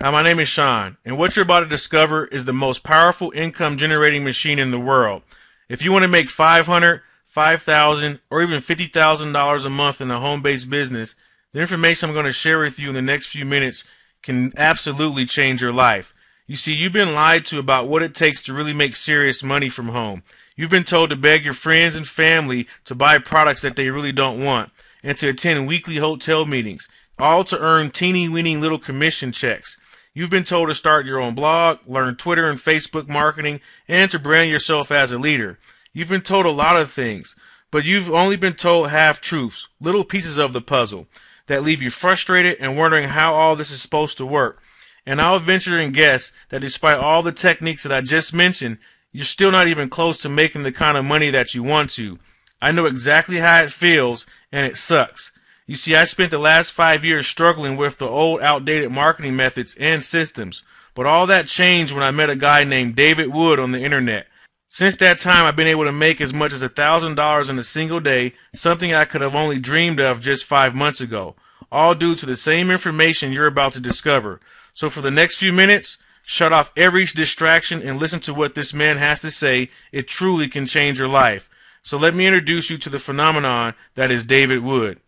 Hi, my name is Sean, and what you're about to discover is the most powerful income generating machine in the world. If you want to make $500, $5,000, or even $50,000 a month in a home-based business, the information I'm going to share with you in the next few minutes can absolutely change your life. You see, you've been lied to about what it takes to really make serious money from home. You've been told to beg your friends and family to buy products that they really don't want, and to attend weekly hotel meetings, all to earn teeny-weeny little commission checks. You've been told to start your own blog, learn Twitter and Facebook marketing, and to brand yourself as a leader. You've been told a lot of things, but you've only been told half-truths, little pieces of the puzzle, that leave you frustrated and wondering how all this is supposed to work. And I'll venture and guess that despite all the techniques that I just mentioned, you're still not even close to making the kind of money that you want to. I know exactly how it feels, and it sucks. You see, I spent the last 5 years struggling with the old, outdated marketing methods and systems, but all that changed when I met a guy named David Wood on the internet. Since that time, I've been able to make as much as $1,000 in a single day, something I could have only dreamed of just 5 months ago, all due to the same information you're about to discover. So for the next few minutes, shut off every distraction and listen to what this man has to say. It truly can change your life. So let me introduce you to the phenomenon that is David Wood.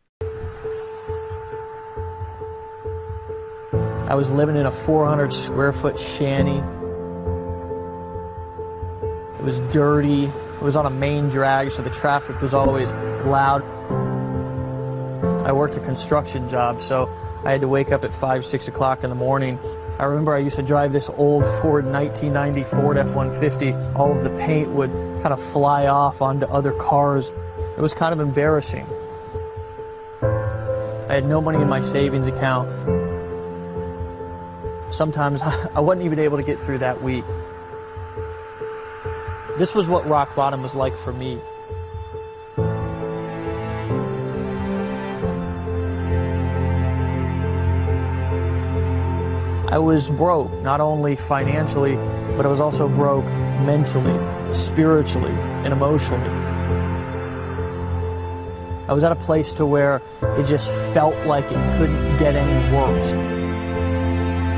I was living in a 400 square foot shanty. It was dirty. It was on a main drag, so the traffic was always loud. I worked a construction job, so I had to wake up at 5, 6 o'clock in the morning. I remember I used to drive this old Ford 1990 Ford F-150. All of the paint would kind of fly off onto other cars. It was kind of embarrassing. I had no money in my savings account. Sometimes I wasn't even able to get through that week. This was what rock bottom was like for me. I was broke, not only financially, but I was also broke mentally, spiritually, and emotionally. I was at a place to where it just felt like it couldn't get any worse.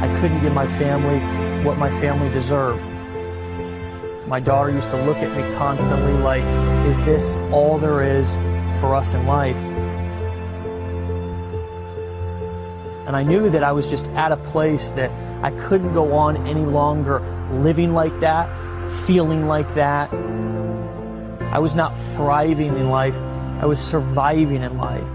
I couldn't give my family what my family deserved. My daughter used to look at me constantly like, is this all there is for us in life? And I knew that I was just at a place that I couldn't go on any longer living like that, feeling like that. I was not thriving in life, I was surviving in life.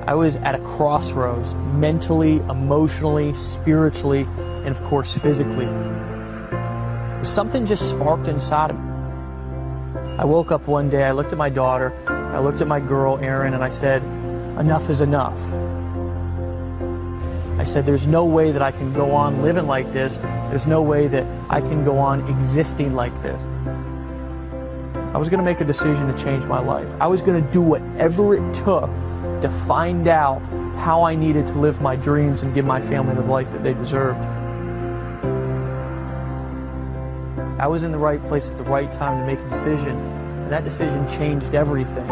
I was at a crossroads, mentally, emotionally, spiritually, and of course physically. Something just sparked inside of me. I woke up one day, I looked at my daughter, I looked at my girl, Erin, and I said, enough is enough. I said, there's no way that I can go on living like this. There's no way that I can go on existing like this. I was going to make a decision to change my life. I was going to do whatever it took to find out how I needed to live my dreams and give my family the life that they deserved. I was in the right place at the right time to make a decision, and that decision changed everything.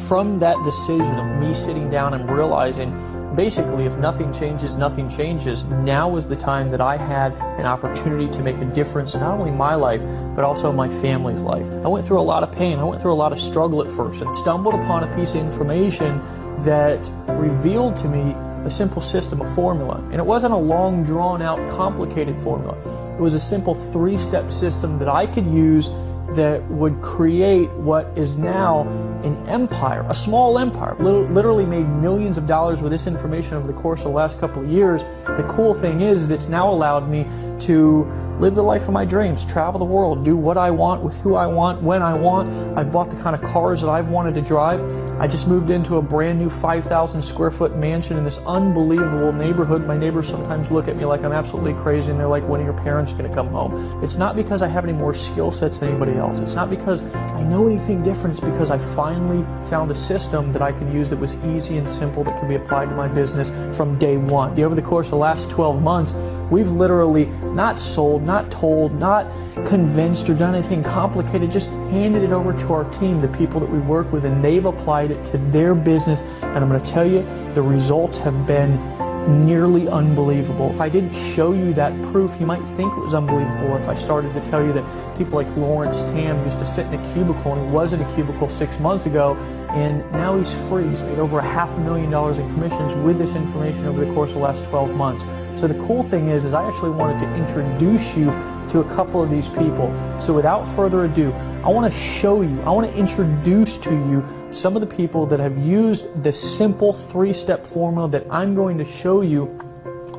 From that decision of me sitting down and realizing, basically, if nothing changes, nothing changes, now was the time that I had an opportunity to make a difference in not only my life, but also my family's life. I went through a lot of pain. I went through a lot of struggle at first and stumbled upon a piece of information that revealed to me a simple system, a formula. And it wasn't a long, drawn-out, complicated formula. It was a simple 3-step system that I could use that would create what is now an empire, a small empire. I've literally made millions of dollars with this information over the course of the last couple of years. The cool thing is it's now allowed me to live the life of my dreams, travel the world, do what I want with who I want, when I want. I've bought the kind of cars that I've wanted to drive. I just moved into a brand new 5,000 square foot mansion in this unbelievable neighborhood. My neighbors sometimes look at me like I'm absolutely crazy, and they're like, when are your parents going to come home? It's not because I have any more skill sets than anybody else. It's not because I know anything different. It's because I finally found a system that I can use that was easy and simple, that can be applied to my business from day one. Over the course of the last 12 months, we've literally not sold, not told, not convinced or done anything complicated, just handed it over to our team, the people that we work with, and they've applied it to their business. And I'm going to tell you, the results have been nearly unbelievable. If I didn't show you that proof, you might think it was unbelievable if I started to tell you that people like Lawrence Tam used to sit in a cubicle, and he was in a cubicle 6 months ago, and now he's free. He's made over $500,000 in commissions with this information over the course of the last 12 months. So the cool thing is I actually wanted to introduce you to a couple of these people. So without further ado, I want to show you, I want to introduce to you some of the people that have used the simple 3-step formula that I'm going to show you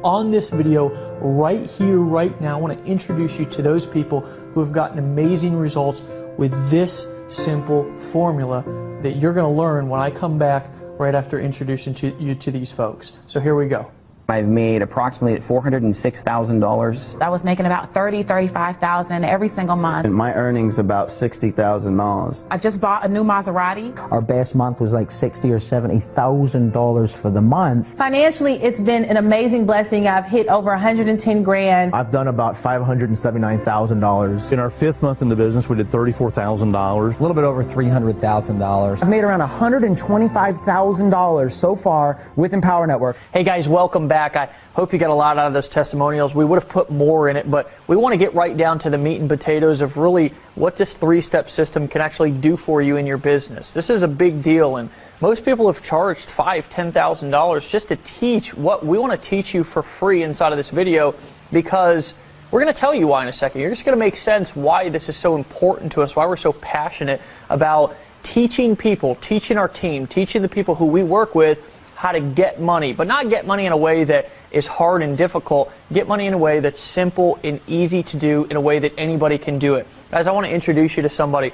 on this video right here, right now. I want to introduce you to those people who have gotten amazing results with this simple formula that you're going to learn when I come back right after introducing you to these folks. So here we go. I've made approximately $406,000. I was making about $30,000, $35,000 every single month. And my earnings about $60,000. I just bought a new Maserati. Our best month was like $60,000 or $70,000 for the month. Financially, it's been an amazing blessing. I've hit over 110 grand. I've done about $579,000. In our 5th month in the business, we did $34,000. A little bit over $300,000. I've made around $125,000 so far with Empower Network. Hey guys, welcome back. I hope you got a lot out of those testimonials. We would have put more in it, but we want to get right down to the meat and potatoes of really what this 3-step system can actually do for you in your business. This is a big deal, and most people have charged $5,000, $10,000 just to teach what we want to teach you for free inside of this video, because we're going to tell you why in a second. You're just going to make sense why this is so important to us, why we're so passionate about teaching people, teaching our team, teaching the people who we work with how to get money, but not get money in a way that is hard and difficult. Get money in a way that's simple and easy to do, in a way that anybody can do it. Guys, I want to introduce you to somebody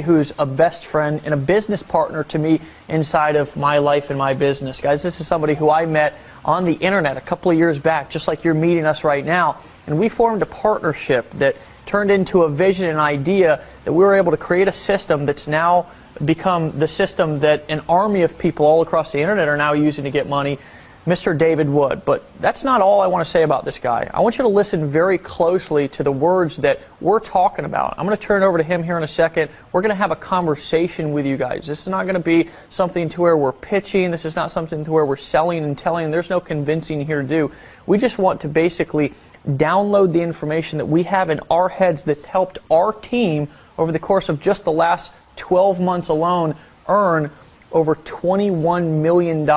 who's a best friend and a business partner to me inside of my life and my business. Guys, this is somebody who I met on the internet a couple of years back, just like you're meeting us right now, and we formed a partnership that turned into a vision and idea that we were able to create a system that's now become the system that an army of people all across the internet are now using to get money, Mr. David Wood. But that's not all I want to say about this guy. I want you to listen very closely to the words that we're talking about. I'm going to turn it over to him here in a second. We're going to have a conversation with you guys. This is not going to be something to where we're pitching. This is not something to where we're selling and telling. There's no convincing here to do. We just want to basically download the information that we have in our heads that's helped our team over the course of just the last 12 months alone earn over $21 million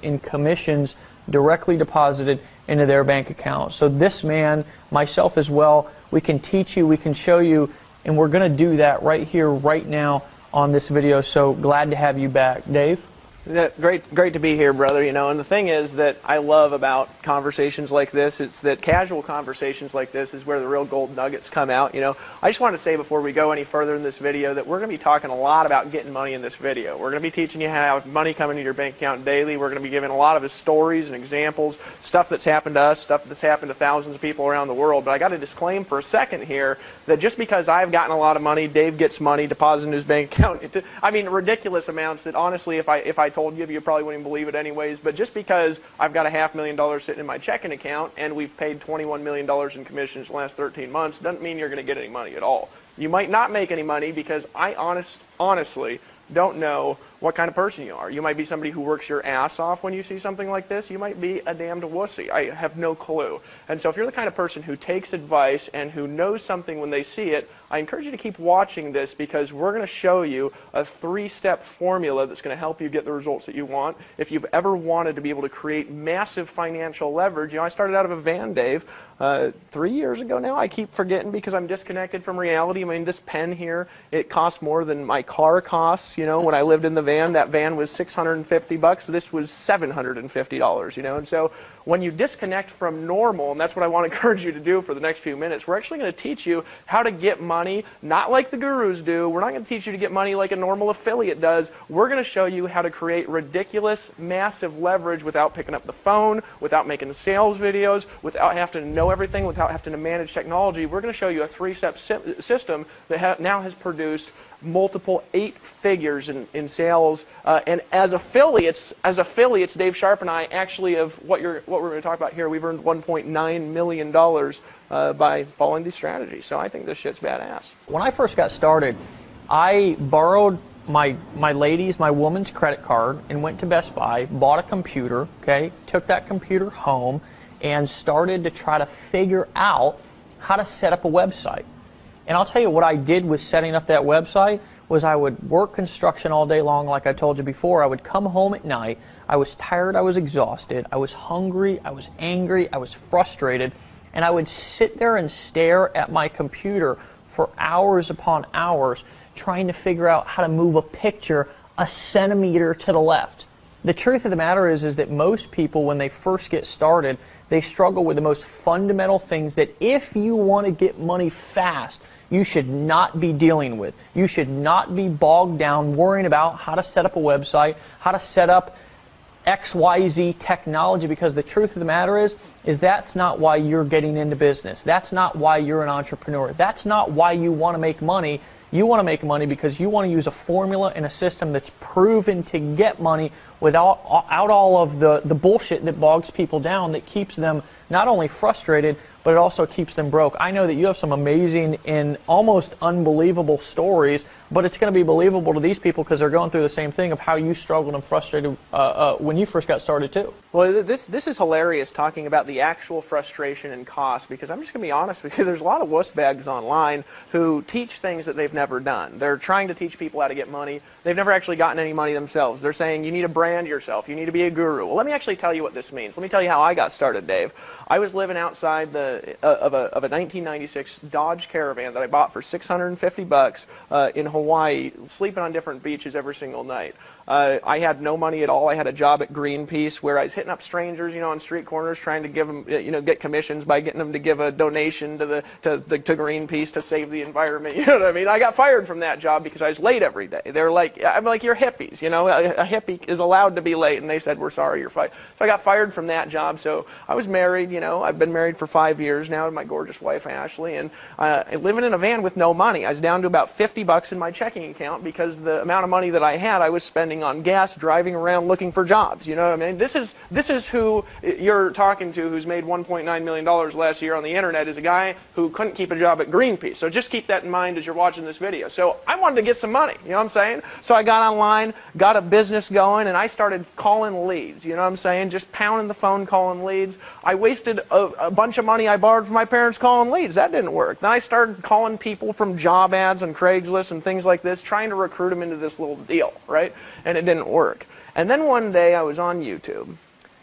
in commissions directly deposited into their bank account. So this man, myself as well, we can teach you, we can show you, and we're going to do that right here, right now on this video. So glad to have you back. Dave? Yeah, great to be here, brother. You know, and the thing is that I love about conversations like this, it's that casual conversations like this is where the real gold nuggets come out. You know, I just want to say before we go any further in this video that we're going to be talking a lot about getting money in this video. We're going to be teaching you how to have money come into your bank account daily. We're going to be giving a lot of his stories and examples, stuff that's happened to us, stuff that's happened to thousands of people around the world. But I got to disclaim for a second here that just because I've gotten a lot of money, Dave gets money deposited in his bank account. I mean, ridiculous amounts that honestly, if I told you probably wouldn't believe it anyways. But just because I've got $500,000 sitting in my checking account and we've paid $21 million in commissions the last 13 months doesn't mean you're going to get any money at all. You might not make any money because I honestly don't know what kind of person you are. You might be somebody who works your ass off when you see something like this. You might be a damned wussy. I have no clue. And so if you're the kind of person who takes advice and who knows something when they see it, I encourage you to keep watching this, because we're going to show you a 3-step formula that's going to help you get the results that you want. If you've ever wanted to be able to create massive financial leverage, you know, I started out of a van, Dave, 3 years ago now. I keep forgetting because I'm disconnected from reality. I mean, this pen here, it costs more than my car costs. You know, when I lived in the van, that van was $650. This was $750, you know. And so when you disconnect from normal, and that's what I want to encourage you to do for the next few minutes, we're actually going to teach you how to get money, not like the gurus do. We're not going to teach you to get money like a normal affiliate does. We're going to show you how to create ridiculous, massive leverage without picking up the phone, without making sales videos, without having to know everything, without having to manage technology. We're going to show you a 3-step system that now has produced multiple 8 figures in sales. And as affiliates, Dave Sharp and I actually of what we're going to talk about here, we've earned $1.9 million by following these strategies. So I think this shit's badass. When I first got started, I borrowed my woman's credit card and went to Best Buy, bought a computer, okay, took that computer home and started to try to figure out how to set up a website. And I'll tell you what I did with setting up that website was I would work construction all day long, like I told you before. I would come home at night. I was tired. I was exhausted. I was hungry. I was angry. I was frustrated. And I would sit there and stare at my computer for hours upon hours trying to figure out how to move a picture a centimeter to the left. The truth of the matter is that most people, when they first get started, they struggle with the most fundamental things that if you want to get money fast, you should not be dealing with. You should not be bogged down worrying about how to set up a website, how to set up XYZ technology, because the truth of the matter is that's not why you're getting into business. That's not why you're an entrepreneur. That's not why you want to make money. You want to make money because you want to use a formula and a system that's proven to get money without all of the bullshit that bogs people down, that keeps them not only frustrated, but it also keeps them broke. I know that you have some amazing and almost unbelievable stories, but it's going to be believable to these people because they're going through the same thing of how you struggled and frustrated when you first got started too. Well, this is hilarious, talking about the actual frustration and cost, because I'm just going to be honest with you, there's a lot of wussbags online who teach things that they've never done. They're trying to teach people how to get money. They've never actually gotten any money themselves. They're saying you need to brand yourself. You need to be a guru. Well, let me actually tell you what this means. Let me tell you how I got started, Dave. I was living outside of a 1996 Dodge Caravan that I bought for $650 in Hawaii, sleeping on different beaches every single night. I had no money at all. I had a job at Greenpeace where I was hitting up strangers, on street corners, trying to give them, get commissions by getting them to give a donation to Greenpeace to save the environment. You know what I mean? I got fired from that job because I was late every day. They're like, I'm like, you're hippies. A hippie is allowed to be late, and they said, we're sorry, you're fired. So I got fired from that job. So I was married. I've been married for 5 years now to my gorgeous wife Ashley, and living in a van with no money. I was down to about $50 in my checking account because the amount of money that I had, I was spending on gas, driving around looking for jobs. You know what I mean? This is who you're talking to, who's made $1.9 million last year on the internet, is a guy who couldn't keep a job at Greenpeace. So just keep that in mind as you're watching this video. So I wanted to get some money, you know what I'm saying? So I got online, got a business going, and I started calling leads, you know what I'm saying? Just pounding the phone, calling leads. I wasted a bunch of money I borrowed from my parents calling leads. That didn't work. Then I started calling people from job ads on Craigslist and things like this, trying to recruit them into this little deal, right? And it didn't work. And then one day I was on YouTube,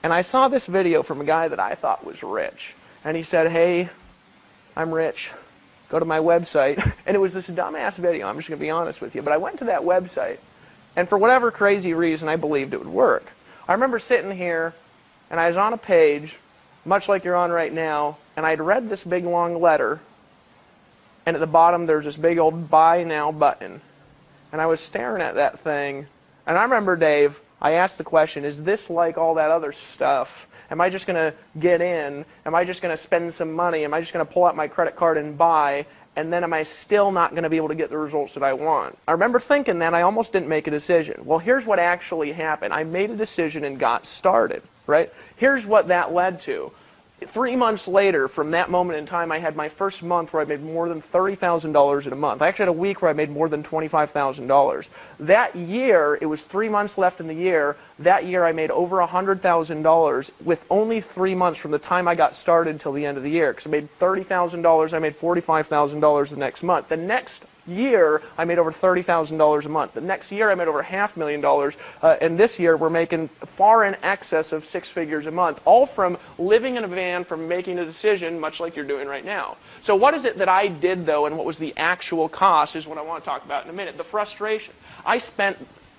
and I saw this video from a guy that I thought was rich. And he said, hey, I'm rich. Go to my website. And it was this dumbass video, I'm just going to be honest with you. But I went to that website, and for whatever crazy reason, I believed it would work. I remember sitting here, and I was on a page, much like you're on right now, and I'd read this big long letter, and at the bottom there's this big old buy now button. And I was staring at that thing, and I remember, Dave, I asked the question, is this like all that other stuff? Am I just going to get in? Am I just going to spend some money? Am I just going to pull out my credit card and buy? And then am I still not going to be able to get the results that I want? I remember thinking that. I almost didn't make a decision. Well, here's what actually happened. I made a decision and got started, right? Here's what that led to. 3 months later, from that moment in time, I had my first month where I made more than $30,000 in a month. I actually had a week where I made more than $25,000. That year, it was 3 months left in the year. That year, I made over $100,000 with only 3 months from the time I got started until the end of the year. Because I made $30,000, I made $45,000 the next month. The next year, I made over $30,000 a month. The next year, I made over $500,000, and this year, we're making far in excess of 6 figures a month, all from living in a van, from making a decision, much like you're doing right now. So what is it that I did, though, and what was the actual cost is what I want to talk about in a minute. The frustration. I spent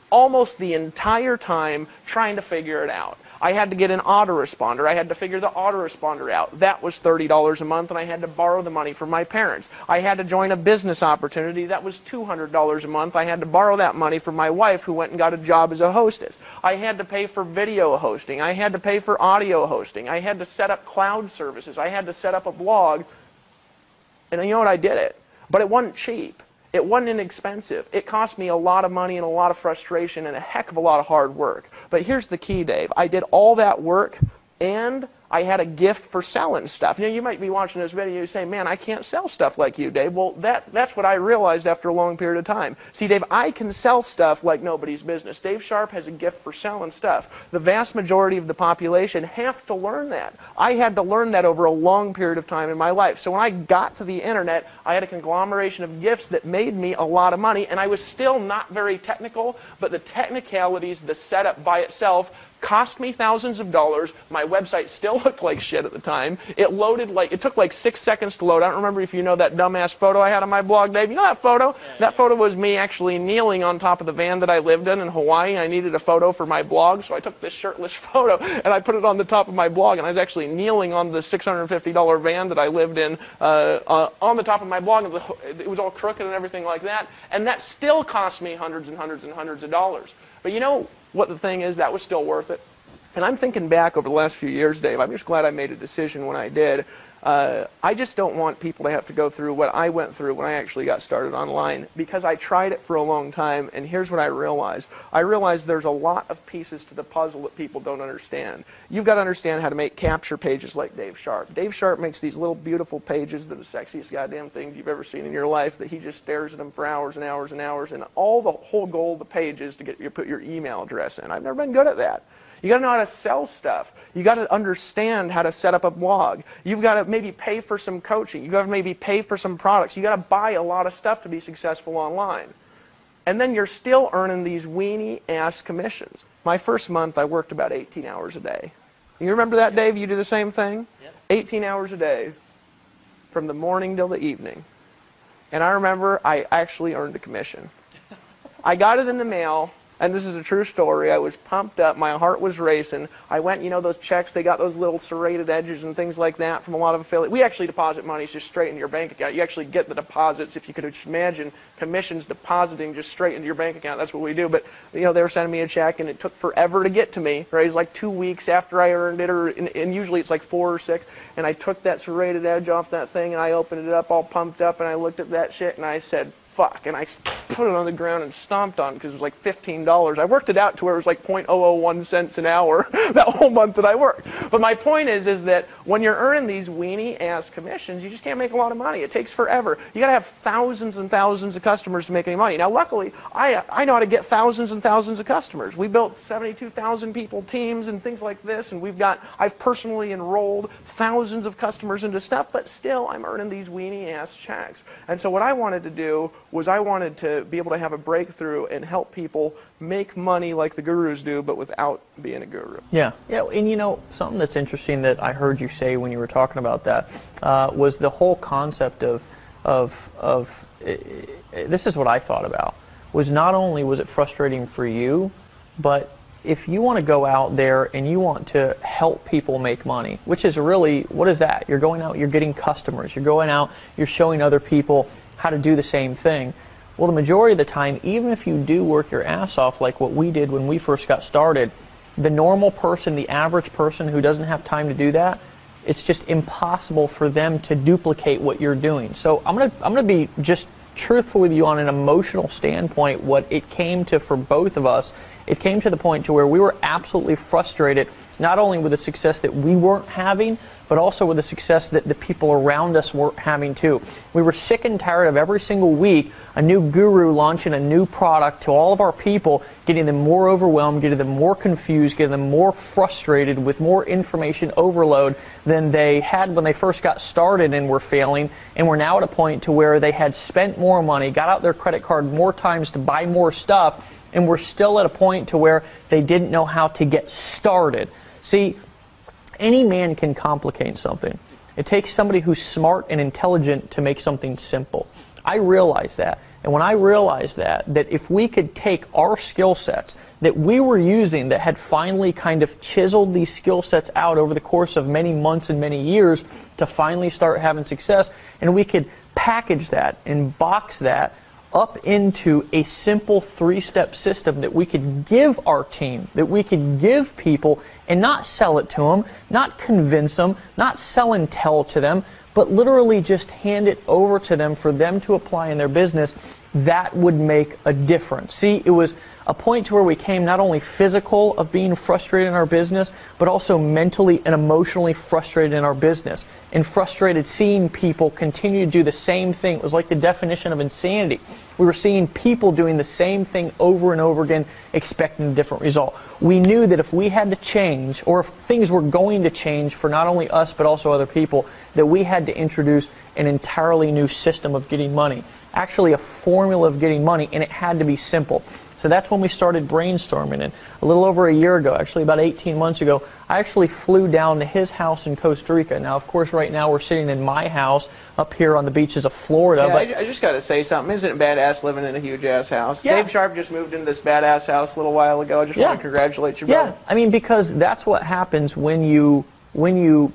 almost the entire time trying to figure it out. I had to get an autoresponder. I had to figure the autoresponder out. That was $30 a month, and I had to borrow the money from my parents. I had to join a business opportunity. That was $200 a month. I had to borrow that money from my wife, who went and got a job as a hostess. I had to pay for video hosting. I had to pay for audio hosting. I had to set up cloud services. I had to set up a blog. And you know what? I did it. But it wasn't cheap. It wasn't inexpensive. It cost me a lot of money and a lot of frustration and a heck of a lot of hard work. But here's the key, Dave. I did all that work and I had a gift for selling stuff. You know, you might be watching this video and you say, man, I can't sell stuff like you, Dave. Well, that's what I realized after a long period of time. See, Dave, I can sell stuff like nobody's business. Dave Sharp has a gift for selling stuff. The vast majority of the population have to learn that. I had to learn that over a long period of time in my life. So when I got to the internet, I had a conglomeration of gifts that made me a lot of money, and I was still not very technical, but the technicalities, the setup by itself, cost me thousands of dollars. My website still looked like shit at the time. It took like 6 seconds to load. I don't remember if you know that dumbass photo I had on my blog, Dave. You know that photo? That photo was me actually kneeling on top of the van that I lived in Hawaii. I needed a photo for my blog, so I took this shirtless photo and I put it on the top of my blog, and I was actually kneeling on the $650 van that I lived in on the top of my blog. It was all crooked and everything like that, and that still cost me hundreds and hundreds and hundreds of dollars. But you know what the thing is? That was still worth it. And I'm thinking back over the last few years, Dave, I'm just glad I made a decision when I did. I just don't want people to have to go through what I went through when I actually got started online, because I tried it for a long time, and here's what I realized. I realized there's a lot of pieces to the puzzle that people don't understand. You've got to understand how to make capture pages like Dave Sharp. Dave Sharp makes these little beautiful pages that are the sexiest goddamn things you've ever seen in your life, that he just stares at them for hours and hours and hours, and the whole goal of the page is to get you to put your email address in. I've never been good at that. You got to know how to sell stuff. You got to understand how to set up a blog. You've got to maybe pay for some coaching. You got to maybe pay for some products. You got to buy a lot of stuff to be successful online. And then you're still earning these weenie ass commissions. My first month, I worked about 18 hours a day. You remember that, Dave? You do the same thing? Yep. 18 hours a day, from the morning till the evening. And I remember I actually earned a commission. I got it in the mail. And this is a true story. I was pumped up. My heart was racing. I went, you know, those checks, they got those little serrated edges and things like that from a lot of affiliates. We actually deposit money just straight into your bank account. You actually get the deposits. If you could imagine commissions depositing just straight into your bank account, that's what we do. But, you know, they were sending me a check, and it took forever to get to me. Right? It was like 2 weeks after I earned it, and usually it's like 4 or 6. And I took that serrated edge off that thing, and I opened it up all pumped up, and I looked at that shit, and I said, fuck, and I put it on the ground and stomped on it because it was like $15. I worked it out to where it was like 0.001 cents an hour that whole month that I worked. But my point is that when you're earning these weenie ass commissions, you just can't make a lot of money. It takes forever. You got to have thousands and thousands of customers to make any money. Now, luckily, I know how to get thousands and thousands of customers. We built 72,000 people teams and things like this, and I've personally enrolled thousands of customers into stuff, but still, I'm earning these weenie ass checks. And so what I wanted to do was I wanted to be able to have a breakthrough and help people make money like the gurus do, but without being a guru. Yeah, and you know, something that's interesting that I heard you say when you were talking about that was the whole concept of this is what I thought about, was not only was it frustrating for you, but if you want to go out there and you want to help people make money, which is really, what is that? You're going out, you're getting customers, you're going out, you're showing other people how to do the same thing. Well, the majority of the time, even if you do work your ass off like what we did when we first got started, the normal person, the average person who doesn't have time to do that, it's just impossible for them to duplicate what you're doing. So I'm gonna be just truthful with you on an emotional standpoint. What it came to for both of us, it came to the point to where we were absolutely frustrated, not only with the success that we weren't having, but also with the success that the people around us weren't having too. We were sick and tired of every single week a new guru launching a new product to all of our people, getting them more overwhelmed, getting them more confused, getting them more frustrated with more information overload than they had when they first got started and were failing. And we're now at a point to where they had spent more money, got out their credit card more times to buy more stuff, and we're still at a point to where they didn't know how to get started. See, any man can complicate something. It takes somebody who's smart and intelligent to make something simple. I realize that. And when I realized that if we could take our skill sets that we were using, that had finally kind of chiseled these skill sets out over the course of many months and many years to finally start having success, and we could package that and box that up into a simple 3-step system that we could give our team, that we could give people, and not sell it to them, not convince them, not sell and tell to them, but literally just hand it over to them for them to apply in their business. that would make a difference. See, it was a point to where we came not only physical of being frustrated in our business, but also mentally and emotionally frustrated in our business, and frustrated seeing people continue to do the same thing. It was like the definition of insanity. We were seeing people doing the same thing over and over again, expecting a different result. We knew that if we had to change, or if things were going to change for not only us but also other people, that we had to introduce an entirely new system of getting money. Actually a formula of getting money, and it had to be simple. So that's when we started brainstorming, and a little over a year ago, actually about 18 months ago, I actually flew down to his house in Costa Rica. Now, of course, right now we're sitting in my house up here on the beaches of Florida. Yeah, but I just got to say something. Isn't it badass living in a huge-ass house? Yeah. Dave Sharp just moved into this badass house a little while ago. I just want to congratulate you, brother. Yeah, I mean, because that's what happens when you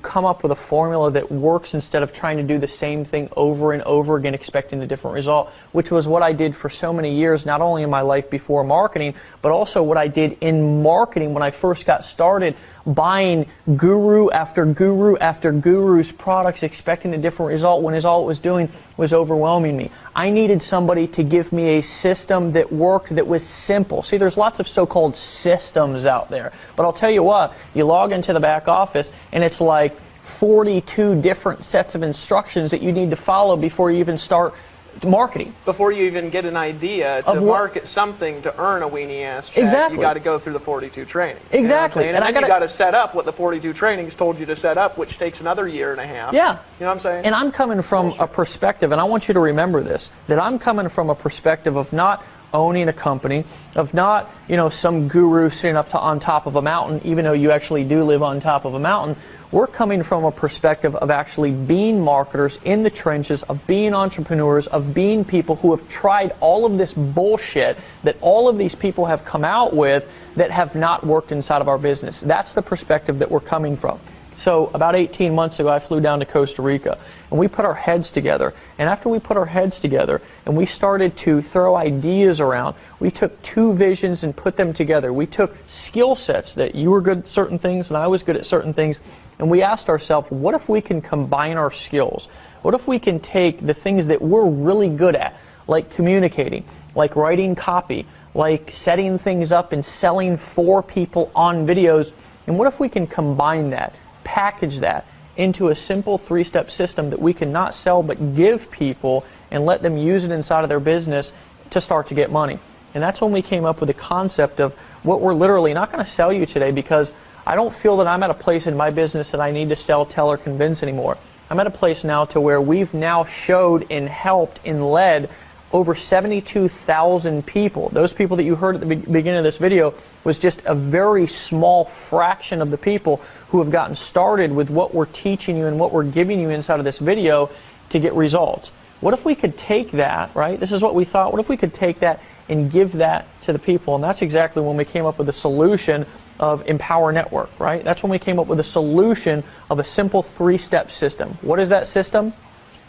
come up with a formula that works instead of trying to do the same thing over and over again expecting a different result, which was what I did for so many years, not only in my life before marketing, but also what I did in marketing when I first got started, buying guru after guru's products expecting a different result when all it was doing was overwhelming me. I needed somebody to give me a system that worked, that was simple. See, there's lots of so-called systems out there, but I'll tell you what, you log into the back office and it's like 42 different sets of instructions that you need to follow before you even start marketing. Before you even get an idea to market something to earn a weenie-ass check, exactly. You got to go through the 42 trainings. Exactly. You know and then you got to set up what the 42 trainings told you to set up, which takes another year and a half. Yeah. You know what I'm saying? And I'm coming from a perspective, and I want you to remember this, that I'm coming from a perspective of not owning a company, of not, some guru sitting on top of a mountain, even though you actually do live on top of a mountain. We're coming from a perspective of actually being marketers in the trenches, of being entrepreneurs, of being people who have tried all of this bullshit that all of these people have come out with that have not worked inside of our business. That's the perspective that we're coming from. So about 18 months ago, I flew down to Costa Rica, and we put our heads together. And after we put our heads together and we started to throw ideas around, we took two visions and put them together. We took skill sets that you were good at certain things and I was good at certain things, and we asked ourselves, what if we can combine our skills? What if we can take the things that we're really good at, like communicating, like writing copy, like setting things up and selling for people on videos, and what if we can combine that, package that into a simple three-step system that we can not sell but give people and let them use it inside of their business to start to get money. And that's when we came up with the concept of what we're literally not going to sell you today, because I don't feel that I'm at a place in my business that I need to sell, tell, or convince anymore. I'm at a place now to where we've now showed and helped and led over 72,000 people. Those people that you heard at the beginning of this video was just a very small fraction of the people who have gotten started with what we're teaching you and what we're giving you inside of this video to get results. What if we could take that, right? This is what we thought. What if we could take that and give that to the people? And that's exactly when we came up with the solution of Empower Network, right? That's when we came up with a solution of a simple three-step system. What is that system?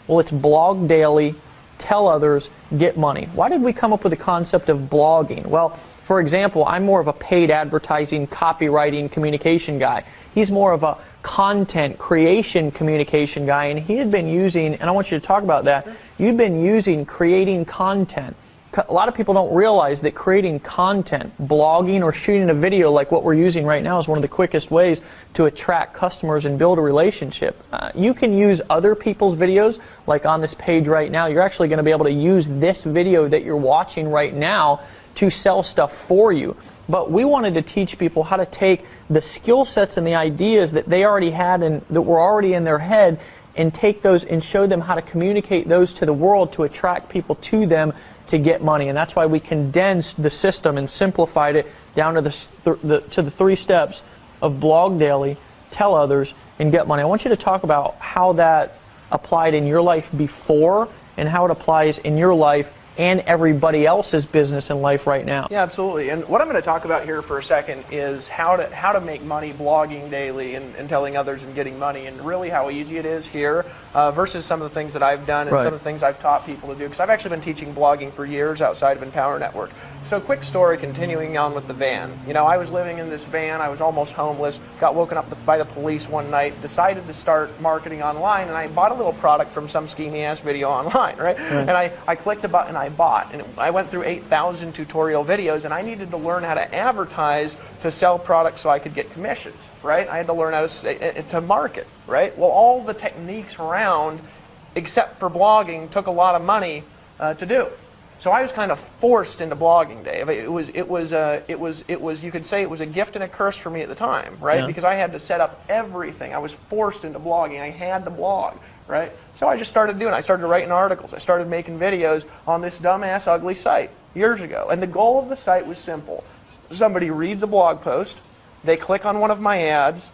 Well, it's blog daily, tell others, get money. Why did we come up with the concept of blogging? Well, for example, I'm more of a paid advertising, copywriting, communication guy. He's more of a content creation communication guy, and he had been using, and I want you to talk about that, you'd been using creating content. A lot of people don't realize that creating content, blogging or shooting a video like what we're using right now is one of the quickest ways to attract customers and build a relationship. You can use other people's videos, like on this page right now. You're actually going to be able to use this video that you're watching right now to sell stuff for you. But we wanted to teach people how to take the skill sets and the ideas that they already had and that were already in their head and take those and show them how to communicate those to the world to attract people to them to get money. And that's why we condensed the system and simplified it down to the three steps of blog daily, tell others, and get money. I want you to talk about how that applied in your life before and how it applies in your life and everybody else's business and life right now. Yeah, absolutely. And what I'm going to talk about here for a second is how to make money blogging daily and telling others and getting money, and really how easy it is here. versus some of the things that I've done and Right. some of the things I've taught people to do. Because I've actually been teaching blogging for years outside of Empower Network. So quick story, continuing on with the van. You know, I was living in this van. I was almost homeless. Got woken up by the police one night. Decided to start marketing online, and I bought a little product from some schemy ass video online, right? And I clicked a button, I bought, and I went through 8,000 tutorial videos, and I needed to learn how to advertise to sell products so I could get commissions, right? I had to learn how to market, right? Well, all the techniques around, except for blogging, took a lot of money to do. So I was kind of forced into blogging, Dave. It was. You could say it was a gift and a curse for me at the time, right? Yeah. Because I had to set up everything. I was forced into blogging. I had to blog, right? So I just started doing it. I started writing articles. I started making videos on this dumbass, ugly site years ago. And the goal of the site was simple. Somebody reads a blog post, they click on one of my ads,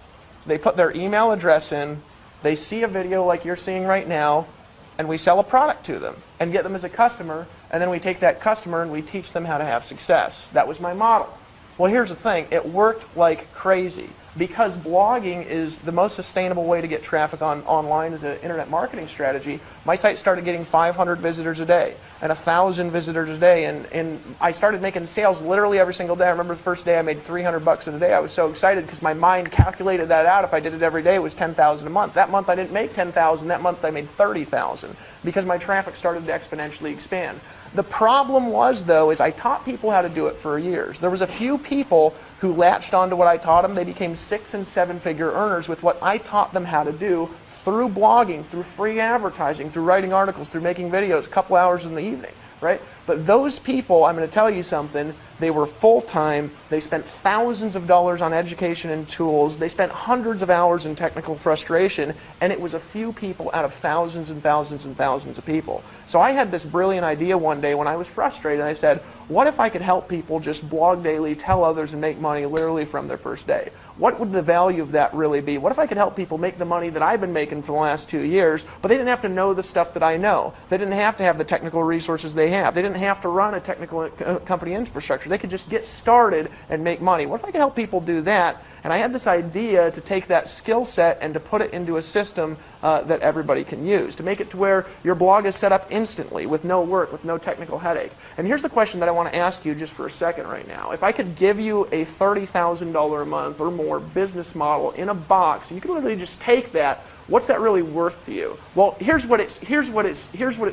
they put their email address in, they see a video like you're seeing right now, and we sell a product to them and get them as a customer, and then we take that customer and we teach them how to have success. That was my model. Well, here's the thing. It worked like crazy. Because blogging is the most sustainable way to get traffic online as an internet marketing strategy, my site started getting 500 visitors a day and 1,000 visitors a day, and I started making sales literally every single day. I remember the first day I made $300 in a day. I was so excited because my mind calculated that out. If I did it every day, it was $10,000 a month. That month I didn't make $10,000. That month I made $30,000 because my traffic started to exponentially expand. The problem was, though, is I taught people how to do it for years. There was a few people who latched onto what I taught them. They became 6- and 7-figure earners with what I taught them how to do through blogging, through free advertising, through writing articles, through making videos a couple hours in the evening, right? But those people, I'm going to tell you something, they were full-time, they spent thousands of dollars on education and tools, they spent hundreds of hours in technical frustration, and it was a few people out of thousands and thousands and thousands of people. So I had this brilliant idea one day when I was frustrated, and I said, what if I could help people just blog daily, tell others, and make money literally from their first day? What would the value of that really be? What if I could help people make the money that I've been making for the last 2 years, but they didn't have to know the stuff that I know. They didn't have to have the technical resources they have. They didn't have to run a technical company infrastructure. They could just get started and make money. What if I could help people do that? And I had this idea to take that skill set and to put it into a system that everybody can use, to make it to where your blog is set up instantly with no work, with no technical headache. And here's the question that I want to ask you just for a second right now. If I could give you a $30,000 a month or more business model in a box, you could literally just take that, what's that really worth to you? Well, here's what it's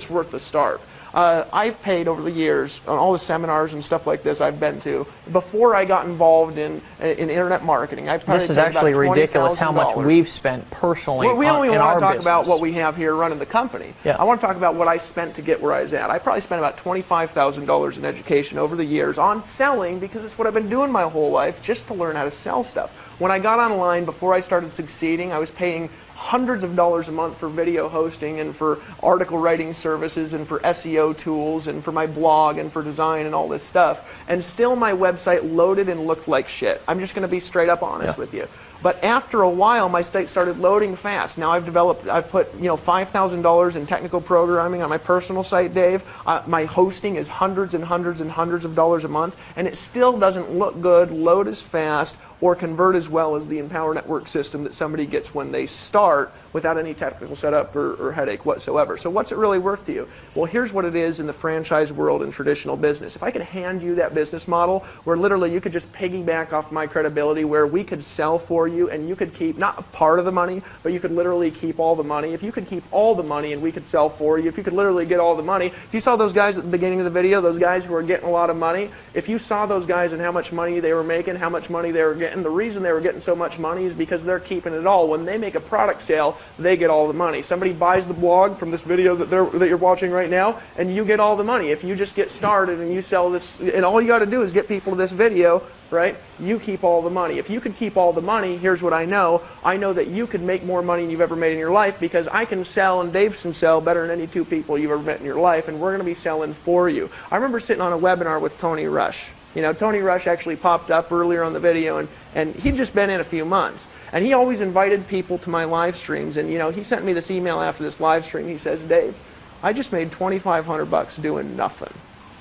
worth to start. I've paid over the years on all the seminars and stuff like this I've been to. Before I got involved in internet marketing, I've probably This is paid actually about ridiculous how much $20,000. we've spent personally We don't even in our want to talk business. about what we have here running the company. Yeah. I want to talk about what I spent to get where I was at. I probably spent about $25,000 in education over the years on selling because it's what I've been doing my whole life, just to learn how to sell stuff. When I got online, before I started succeeding, I was paying hundreds of dollars a month for video hosting and for article writing services and for SEO tools and for my blog and for design and all this stuff. And still my website loaded and looked like shit. I'm just going to be straight up honest with you. But after a while, my site started loading fast. Now I've put $5,000 in technical programming on my personal site, Dave. My hosting is hundreds and hundreds and hundreds of dollars a month, and it still doesn't look good, load as fast, or convert as well as the Empower Network system that somebody gets when they start without any technical setup or headache whatsoever. So what's it really worth to you? Well, here's what it is in the franchise world and traditional business. If I could hand you that business model where literally you could just piggyback off my credibility, where we could sell for you and you could keep not a part of the money, but you could literally keep all the money. If you could keep all the money and we could sell for you, if you could literally get all the money, if you saw those guys at the beginning of the video, those guys who were getting a lot of money, if you saw those guys and how much money they were making, how much money they were getting, the reason they were getting so much money is because they're keeping it all. When they make a product sale, they get all the money. Somebody buys the blog from this video that you're watching right now, and you get all the money. If you just get started and you sell this, and all you got to do is get people to this video, right? You keep all the money. If you could keep all the money, here's what I know. I know that you could make more money than you've ever made in your life, because I can sell and Dave can sell better than any two people you've ever met in your life, and we're going to be selling for you. I remember sitting on a webinar with Tony Rush. You know, Tony Rush actually popped up earlier on the video, and he'd just been in a few months. And he always invited people to my live streams, and he sent me this email after this live stream. He says, Dave, I just made $2,500 doing nothing.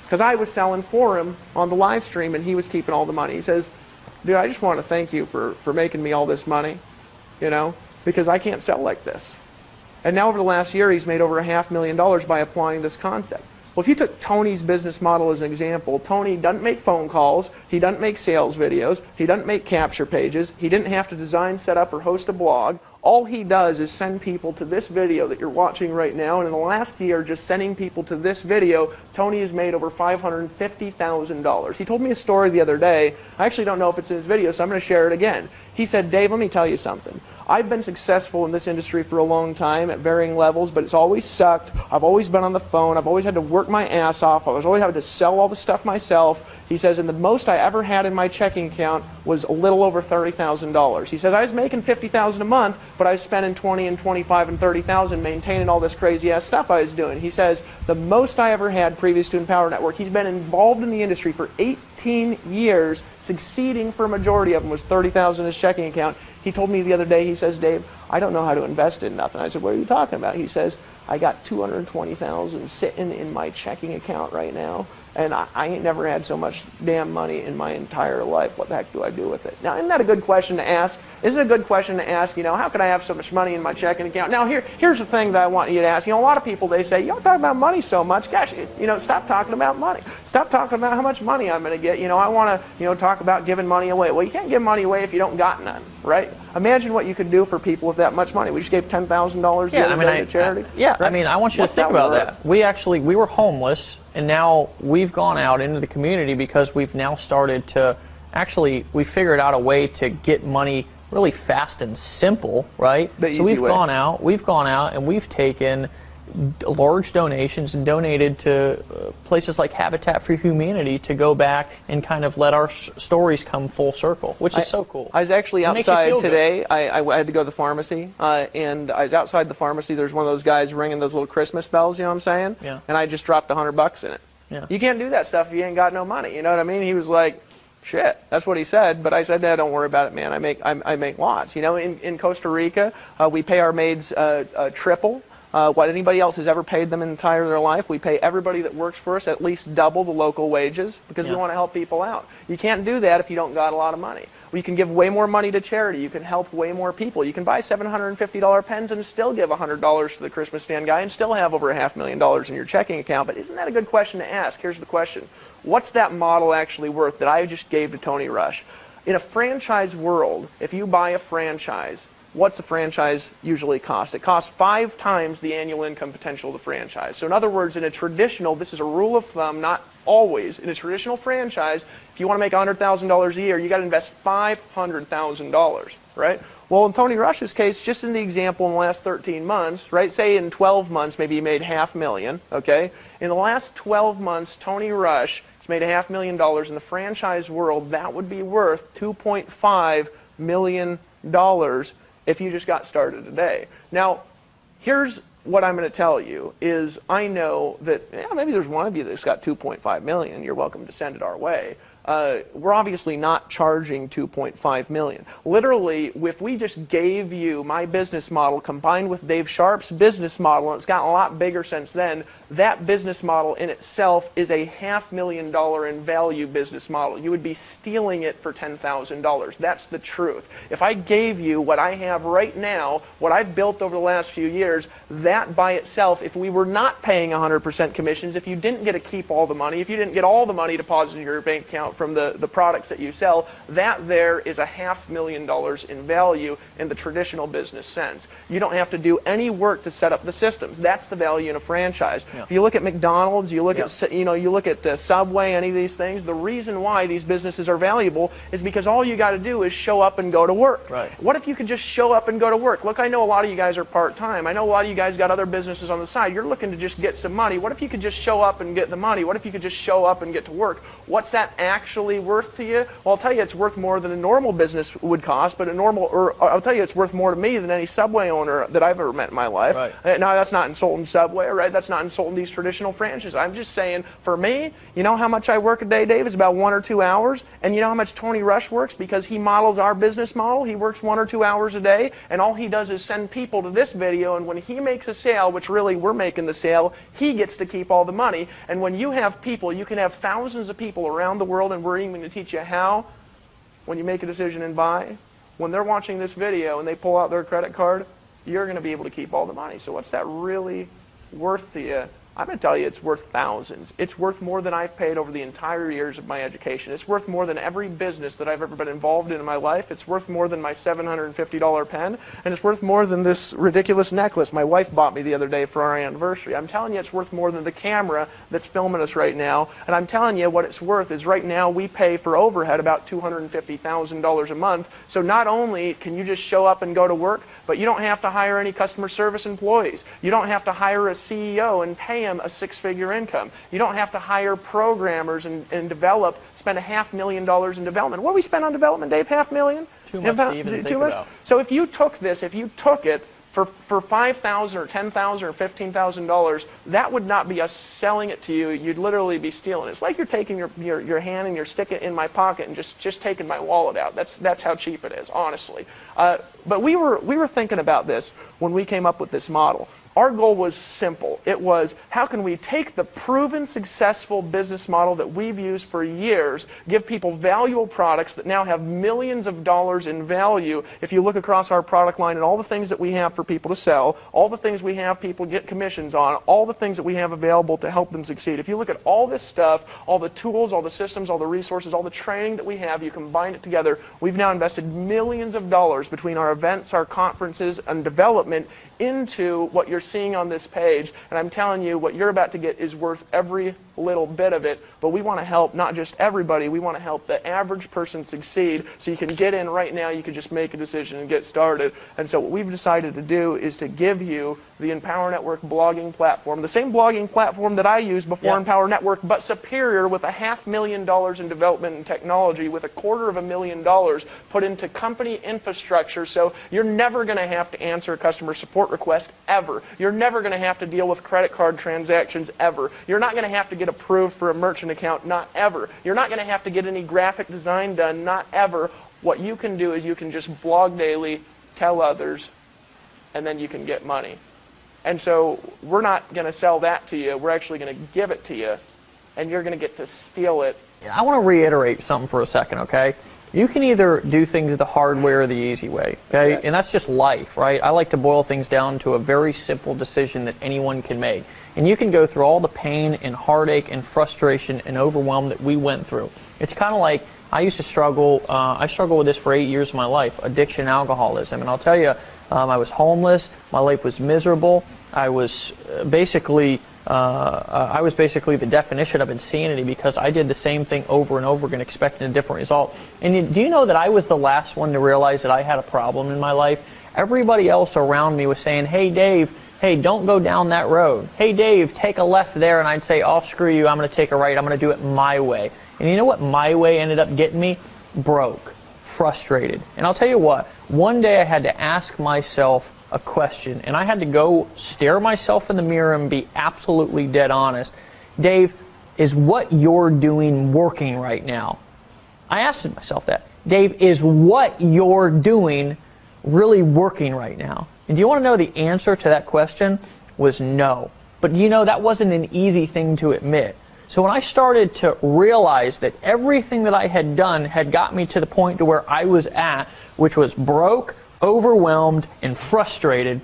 Because I was selling for him on the live stream, and he was keeping all the money. He says, dude, I just want to thank you for making me all this money, because I can't sell like this. And now over the last year, he's made over $500,000 by applying this concept. Well, if you took Tony's business model as an example, Tony doesn't make phone calls, he doesn't make sales videos, he doesn't make capture pages, he didn't have to design, set up, or host a blog. All he does is send people to this video that you're watching right now, and in the last year, just sending people to this video, Tony has made over $550,000. He told me a story the other day. I actually don't know if it's in his video, so I'm going to share it again. He said, Dave, let me tell you something. I've been successful in this industry for a long time at varying levels, but it's always sucked. I've always been on the phone. I've always had to work my ass off. I was always having to sell all the stuff myself. He says, and the most I ever had in my checking account was a little over $30,000. He said, I was making $50,000 a month, but I was spending $20,000 and $25,000 and $30,000 maintaining all this crazy ass stuff I was doing. He says, the most I ever had previous to Empower Network, he's been involved in the industry for 18 years, succeeding for a majority of them, was $30,000 in his checking account. He told me the other day, he says, Dave, I don't know how to invest in nothing. I said, what are you talking about? He says, I got $220,000 sitting in my checking account right now, and I ain't never had so much damn money in my entire life. What the heck do I do with it? Now, isn't that a good question to ask? Isn't it a good question to ask, you know, how can I have so much money in my checking account? Now, here's the thing that I want you to ask. You know, a lot of people, they say, you don't talk about money so much. Gosh, you know, stop talking about money. Stop talking about how much money I'm going to get. You know, I want to, you know, talk about giving money away. Well, you can't give money away if you don't got none, right? Imagine what you could do for people with that much money. We just gave $10,000 the other day to charity. Right? I mean, I want you to think about that. We were homeless, and now we've gone out into the community because we've now started to, we figured out a way to get money really fast and simple, right? So we've gone out and we've taken large donations and donated to places like Habitat for Humanity to go back and kind of let our stories come full circle, which is so cool. I was actually outside today. I had to go to the pharmacy, and I was outside the pharmacy. There's one of those guys ringing those little Christmas bells, you know what I'm saying? Yeah. And I just dropped $100 in it. Yeah. You can't do that stuff if you ain't got no money, you know what I mean? He was like, shit, that's what he said, but I said, no, don't worry about it, man. I make lots. You know, in Costa Rica, we pay our maids triple what anybody else has ever paid them in their life. We pay everybody that works for us at least double the local wages because we want to help people out. You can't do that if you don't got a lot of money. You can give way more money to charity. You can help way more people. You can buy $750 pens and still give $100 to the Christmas stand guy and still have over $500,000 in your checking account. But isn't that a good question to ask? Here's the question. What's that model actually worth that I just gave to Tony Rush? In a franchise world, if you buy a franchise, what's a franchise usually cost? It costs 5 times the annual income potential of the franchise. So in other words, in a traditional, this is a rule of thumb, not always, in a traditional franchise, if you want to make $100,000 a year, you got to invest $500,000, right? Well, in Tony Rush's case, just in the example in the last 13 months, right, say in 12 months, maybe he made $500,000, okay? In the last 12 months, Tony Rush has made $500,000 in the franchise world. That would be worth $2.5 million if you just got started today. Now, here's what I'm going to tell you is I know that maybe there's one of you that's got $2.5 million. You're welcome to send it our way. We're obviously not charging $2.5 million. Literally, if we just gave you my business model combined with Dave Sharp's business model, and it's gotten a lot bigger since then, that business model in itself is a $500,000 in value business model. You would be stealing it for $10,000. That's the truth. If I gave you what I have right now, what I've built over the last few years, that by itself, if we were not paying 100% commissions, if you didn't get to keep all the money, if you didn't get all the money deposited in your bank account from the products that you sell, that there is a $500,000 in value in the traditional business sense. You don't have to do any work to set up the systems. That's the value in a franchise. Yeah. If you look at McDonald's, you look at you look at Subway, any of these things, the reason why these businesses are valuable is because all you got to do is show up and go to work. Right. What if you could just show up and go to work? Look, I know a lot of you guys are part-time. I know a lot of you guys got other businesses on the side. You're looking to just get some money. What if you could just show up and get the money? What if you could just show up and get to work? What's that actually worth to you? Well, I'll tell you it's worth more than a normal business would cost, but I'll tell you it's worth more to me than any Subway owner that I've ever met in my life. Right. Now, that's not insulting Subway, right? That's not insulting these traditional franchises. I'm just saying, for me, you know how much I work a day, Dave? Is about 1 or 2 hours. And you know how much Tony Rush works? Because he models our business model. He works 1 or 2 hours a day, and all he does is send people to this video, and when he makes a sale, which really we're making the sale, he gets to keep all the money. And when you have people, you can have thousands of people around the world, and we're even going to teach you how, when you make a decision and buy, when they're watching this video and they pull out their credit card, you're going to be able to keep all the money. So what's that really worth to you? I'm going to tell you it's worth thousands. It's worth more than I've paid over the entire years of my education. It's worth more than every business that I've ever been involved in my life. It's worth more than my $750 pen, and it's worth more than this ridiculous necklace my wife bought me the other day for our anniversary. I'm telling you it's worth more than the camera that's filming us right now, and I'm telling you what it's worth is right now we pay for overhead about $250,000 a month, so not only can you just show up and go to work, but you don't have to hire any customer service employees. You don't have to hire a CEO and pay him a six-figure income. You don't have to hire programmers and spend $500,000 in development. What do we spend on development, Dave? $500,000? Too much to even think about. So if you took this, if you took it for $5,000 or $10,000 or $15,000, that would not be us selling it to you. You'd literally be stealing it. It's like you're taking your hand and you're sticking it in my pocket and just taking my wallet out. That's how cheap it is, honestly. But we were thinking about this when we came up with this model. Our goal was simple. It was, how can we take the proven successful business model that we've used for years, give people valuable products that now have millions of dollars in value. If you look across our product line and all the things that we have for people to sell, all the things we have people get commissions on, all the things that we have available to help them succeed. If you look at all this stuff, all the tools, all the systems, all the resources, all the training that we have, you combine it together, we've now invested millions of dollars between our events, our conferences, and development into what you're seeing on this page, and I'm telling you what you're about to get is worth every little bit of it, but we want to help not just everybody, we want to help the average person succeed, so you can get in right now, you can just make a decision and get started. And so what we've decided to do is to give you the Empower Network blogging platform, the same blogging platform that I used before Empower Network, but superior with $500,000 in development and technology, with $250,000 put into company infrastructure, so you're never going to have to answer a customer support request ever. You're never going to have to deal with credit card transactions ever. You're not going to have to get approved for a merchant account, not ever. You're not going to have to get any graphic design done, not ever. What you can do is you can just blog daily, tell others, and then you can get money. And so we're not going to sell that to you. We're actually going to give it to you, and you're going to get to steal it. I want to reiterate something for a second, okay? You can either do things the hard way or the easy way, okay? Right. And that's just life, right? I like to boil things down to a very simple decision that anyone can make. And you can go through all the pain and heartache and frustration and overwhelm that we went through. It's kind of like I used to struggle. I struggled with this for 8 years of my life, addiction, alcoholism. And I'll tell you, I was homeless. My life was miserable. I was basically the definition of insanity because I did the same thing over and over again, expecting a different result. And do you know that I was the last one to realize that I had a problem in my life? Everybody else around me was saying, "Hey, Dave, hey, don't go down that road. Hey, Dave, take a left there." And I'd say, "Oh, screw you, I'm going to take a right. I'm going to do it my way." And you know what my way ended up getting me? Broke, frustrated. And I'll tell you what, one day I had to ask myself a question, and I had to go stare myself in the mirror and be absolutely dead honest. Dave, is what you're doing working right now? I asked myself that. Dave, is what you're doing really working right now? And do you want to know the answer to that question was no. But you know, that wasn't an easy thing to admit. So when I started to realize that everything that I had done had got me to the point to where I was at, which was broke, overwhelmed, and frustrated,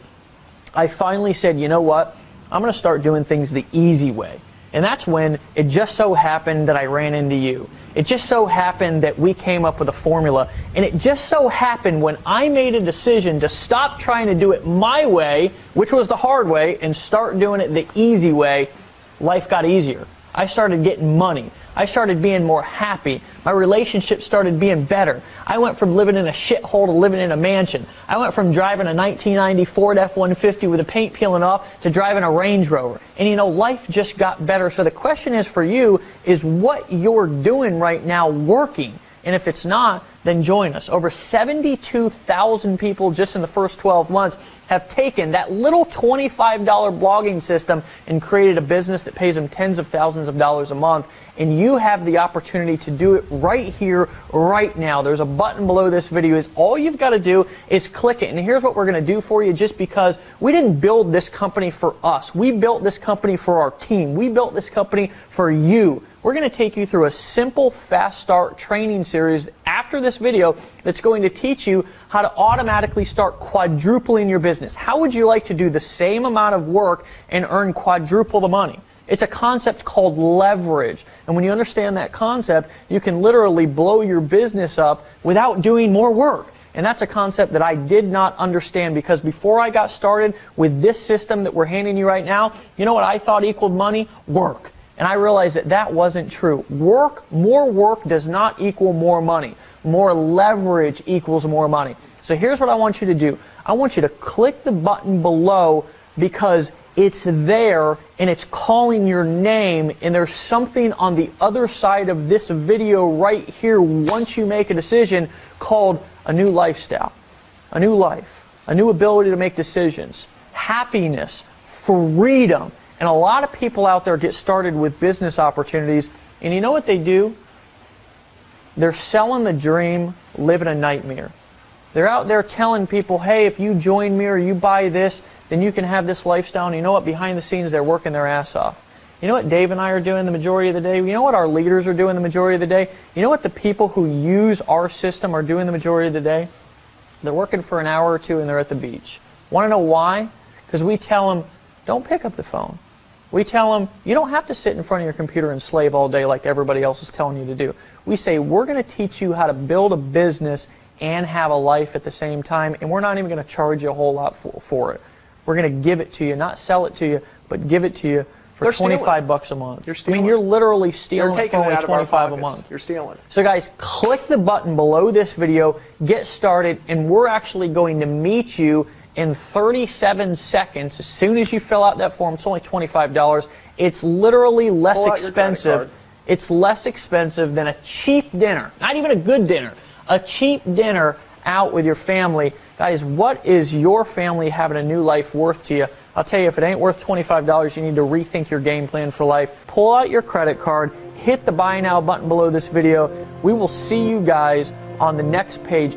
I finally said, you know what? I'm going to start doing things the easy way. And that's when it just so happened that I ran into you. It just so happened that we came up with a formula. And it just so happened when I made a decision to stop trying to do it my way, which was the hard way, and start doing it the easy way, life got easier. I started getting money. I started being more happy. My relationship started being better. I went from living in a shithole to living in a mansion. I went from driving a 1990 Ford F-150 with the paint peeling off to driving a Range Rover. And you know, life just got better. So the question is for you, is what you're doing right now working? And if it's not, then join us. Over 72,000 people just in the first 12 months have taken that little $25 blogging system and created a business that pays them tens of thousands of dollars a month. and you have the opportunity to do it right here, right now. There's a button below this video. All you've got to do is click it. And here's what we're going to do for you, just because we didn't build this company for us. We built this company for our team. We built this company for you. We're going to take you through a simple fast start training series after this video that's going to teach you how to automatically start quadrupling your business. How would you like to do the same amount of work and earn quadruple the money? It's a concept called leverage. And when you understand that concept, you can literally blow your business up without doing more work. And that's a concept that I did not understand, because before I got started with this system that we're handing you right now, you know what I thought equaled money? Work. And I realized that that wasn't true. More work does not equal more money. More leverage equals more money. So here's what I want you to do. I want you to click the button below, because it's there and it's calling your name, and there's something on the other side of this video right here once you make a decision called a new lifestyle, a new life, a new ability to make decisions, happiness, freedom. And a lot of people out there get started with business opportunities, and you know what they do? They're selling the dream, living a nightmare. They're out there telling people, hey, if you join me or you buy this, then you can have this lifestyle. And you know what? Behind the scenes, they're working their ass off. You know what Dave and I are doing the majority of the day? You know what our leaders are doing the majority of the day? You know what the people who use our system are doing the majority of the day? They're working for an hour or two and they're at the beach. Want to know why? Because we tell them, don't pick up the phone. We tell them, you don't have to sit in front of your computer and slave all day like everybody else is telling you to do. We say, we're going to teach you how to build a business and have a life at the same time, and we're not even going to charge you a whole lot for it. We're going to give it to you, not sell it to you, but give it to you for $25 a month. You're stealing. I mean, you're literally stealing it for only out of our $25 a pockets. month. You're stealing. So guys, click the button below this video, get started, and we're actually going to meet you in 37 seconds. As soon as you fill out that form, it's only $25. It's literally less expensive. It's less expensive than a cheap dinner. Not even a good dinner. A cheap dinner out with your family. Guys, what is your family having a new life worth to you? I'll tell you, if it ain't worth $25, you need to rethink your game plan for life. Pull out your credit card, hit the buy now button below this video. We will see you guys on the next page.